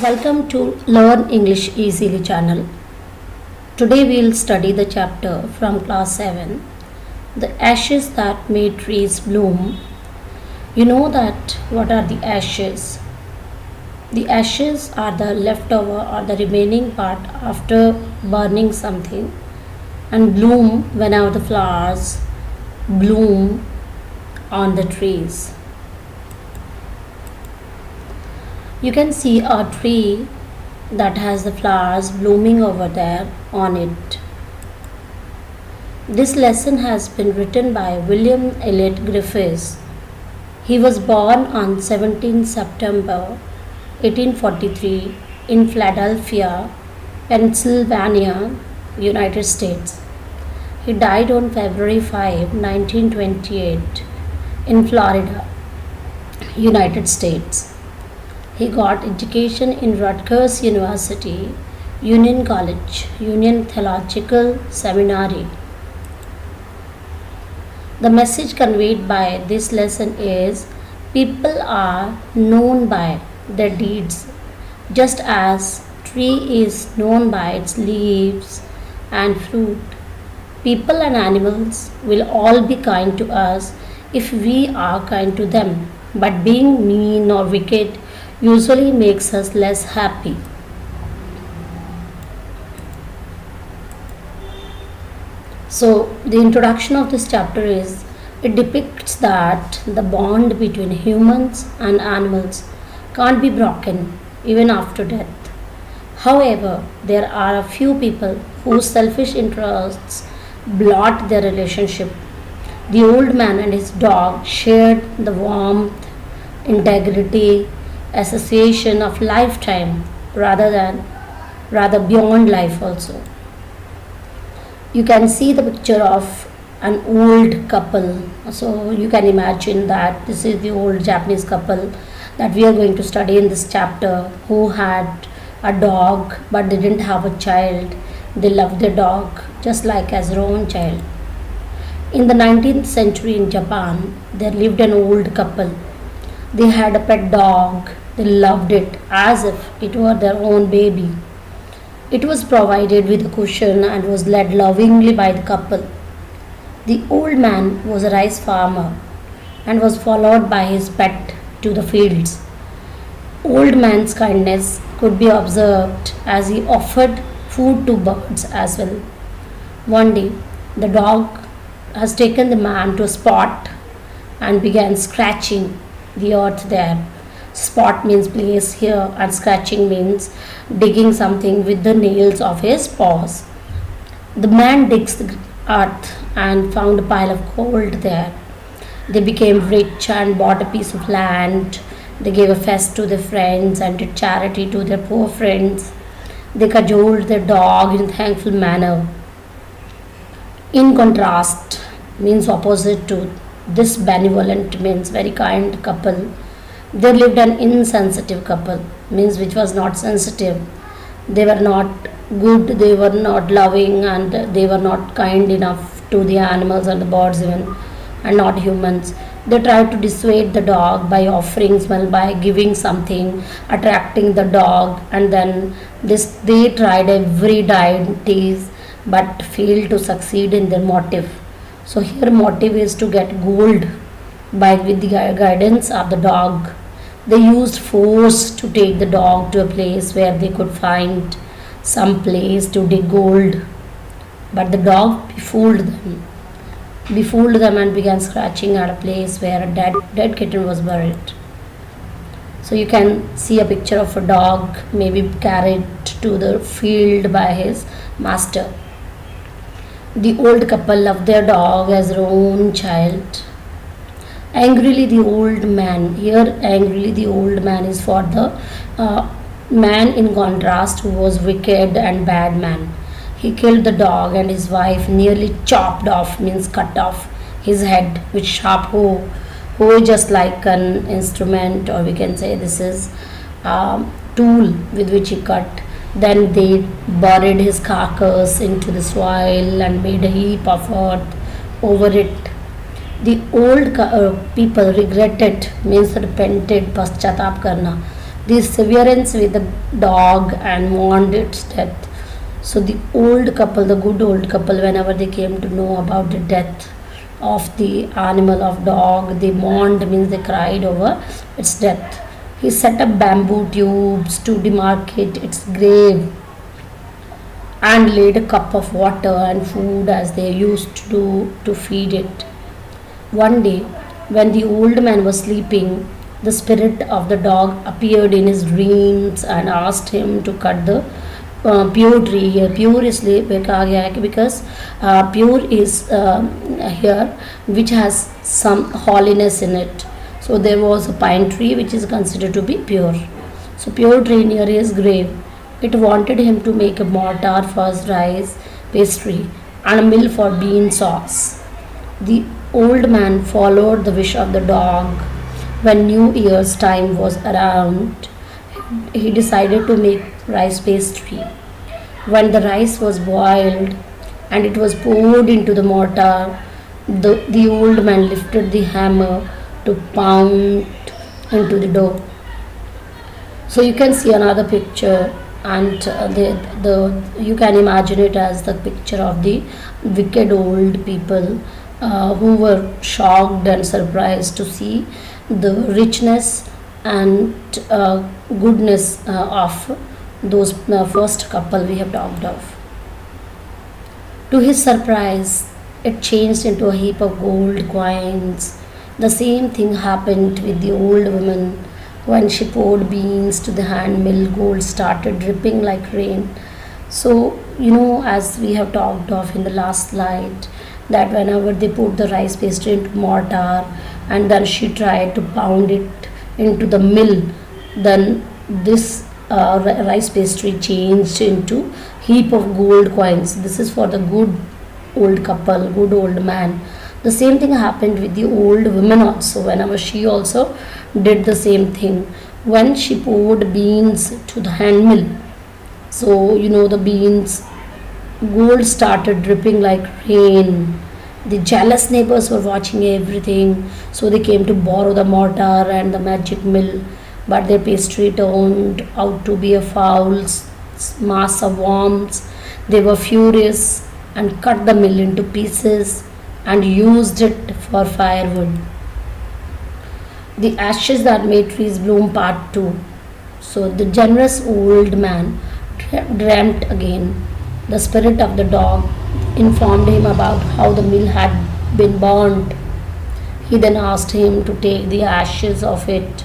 Welcome to Learn English Easily channel. Today we'll study the chapter from class 7, The Ashes That Made Trees Bloom. You know that what are the ashes? The ashes are the leftover or the remaining part after burning something, and bloom whenever the flowers bloom on the trees. You can see a tree that has the flowers blooming over there on it. This lesson has been written by William Elliot Griffiths. He was born on 17 September 1843 in Philadelphia, Pennsylvania, United States. He died on February 5, 1928 in Florida, United States. He got education in Rutgers University, Union College, Union Theological Seminary. The message conveyed by this lesson is people are known by their deeds, just as tree is known by its leaves and fruit. People and animals will all be kind to us if we are kind to them, but being mean or wicked usually makes us less happy. So, the introduction of this chapter is it depicts that the bond between humans and animals can't be broken even after death. However, there are a few people whose selfish interests blot their relationship. The old man and his dog shared the warmth, integrity, association of lifetime rather beyond life also. You can see the picture of an old couple, so you can imagine that this is the old Japanese couple that we are going to study in this chapter, who had a dog but they didn't have a child. They loved their dog just like as their own child. In the 19th century in Japan, there lived an old couple. They had a pet dog. They loved it as if it were their own baby. It was provided with a cushion and was led lovingly by the couple. The old man was a rice farmer and was followed by his pet to the fields. Old man's kindness could be observed as he offered food to birds as well. One day, the dog has taken the man to a spot and began scratching the earth there. Spot means place here, and scratching means digging something with the nails of his paws. The man digs the earth and found a pile of gold there. They became rich and bought a piece of land. They gave a feast to their friends and did charity to their poor friends. They cajoled their dog in a thankful manner. In contrast, means opposite to this benevolent means very kind couple, there lived an insensitive couple, means which was not sensitive. They were not good, they were not loving, and they were not kind enough to the animals and the birds even, and not humans. They tried to dissuade the dog by offering smell, by giving something, attracting the dog, and then they tried every deities but failed to succeed in their motive. So here motive is to get gold by with the guidance of the dog. They used force to take the dog to a place where they could find some place to dig gold. But the dog befooled them and began scratching at a place where a dead kitten was buried. So you can see a picture of a dog maybe carried to the field by his master. The old couple loved their dog as their own child. Angrily the old man, here angrily the old man is for the man in contrast who was wicked and bad man. He killed the dog and his wife nearly chopped off, means cut off his head with sharp hoe just like an instrument, or we can say this is a tool with which he cut. Then they buried his carcass into the soil and made a heap of earth over it. The old people regretted, means repented, paschatap karna, the severance with the dog and mourned its death. So the old couple, the good old couple, whenever they came to know about the death of the animal of dog, they mourned means they cried over its death. He set up bamboo tubes to demarcate its grave and laid a cup of water and food as they used to do to feed it. One day, when the old man was sleeping, the spirit of the dog appeared in his dreams and asked him to cut the pure tree here. Pure इसलिए कहा गया है कि because pure is here which has some holiness in it. So there was a pine tree which is considered to be pure. So pure tree near his grave. It wanted him to make a mortar for his rice pastry and a mill for bean sauce. The old man followed the wish of the dog. When New Year's time was around, he decided to make rice pastry. When the rice was boiled and it was poured into the mortar, the old man lifted the hammer to pound into the dough. So you can see another picture, and the you can imagine it as the picture of the wicked old people who were shocked and surprised to see the richness and goodness of those first couple we have talked of. To his surprise, it changed into a heap of gold coins. The same thing happened with the old woman. When she poured beans to the hand mill, gold started dripping like rain. So, as we have talked of in the last slide, that whenever they put the rice paste into mortar and then she tried to pound it into the mill, then this rice pastry changed into heap of gold coins. This is for the good old couple, good old man. The same thing happened with the old woman also. Whenever she also did the same thing, when she poured beans to the hand mill, so the beans, gold started dripping like rain. The jealous neighbors were watching everything, so they came to borrow the mortar and the magic mill, but their pastry turned out to be a foul mass of worms. They were furious and cut the mill into pieces and used it for firewood. The ashes that made trees bloom, part 2. So the generous old man dreamt again. The spirit of the dog informed him about how the mill had been burnt. He then asked him to take the ashes of it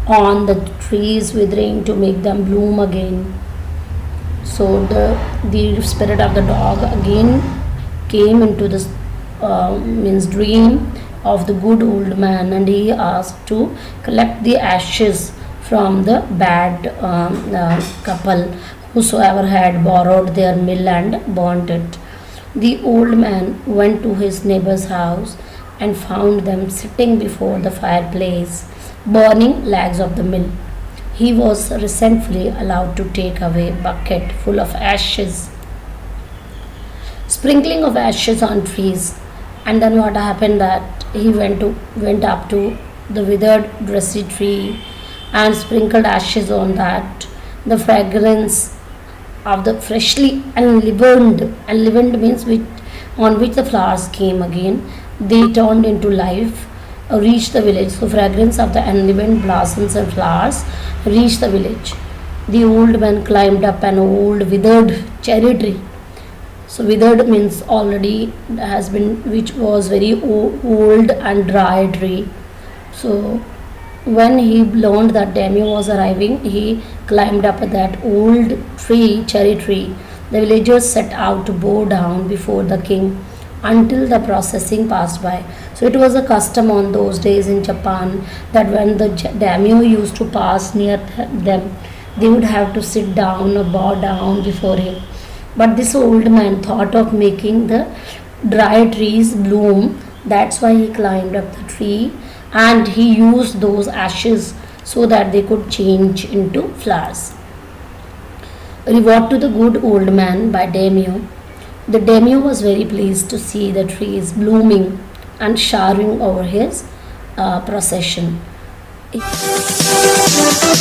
on the trees withering to make them bloom again. So the spirit of the dog again came into this dream of the good old man, and he asked to collect the ashes from the bad couple whosoever had borrowed their mill and burnt it. The old man went to his neighbor's house and found them sitting before the fireplace, burning legs of the mill. He was resentfully allowed to take away a bucket full of ashes, sprinkling of ashes on trees. And then what happened that he went up to the withered dressy tree and sprinkled ashes on that. The fragrance of the freshly enlivened means on which the flowers came again, they turned into life, reached the village. So fragrance of the enlivened blossoms and flowers reached the village. The old man climbed up an old withered cherry tree. So withered means already has been, which was very old and dry tree. So when he learned that Daimyo was arriving, he climbed up that old tree, cherry tree. The villagers set out to bow down before the king until the procession passed by. So it was a custom on those days in Japan that when the daimyo used to pass near them, they would have to sit down or bow down before him. But this old man thought of making the dry trees bloom. That's why he climbed up the tree and he used those ashes so that they could change into flowers. Reward to the good old man by daimyo. The daimyo was very pleased to see the trees blooming and showering over his procession. Bye.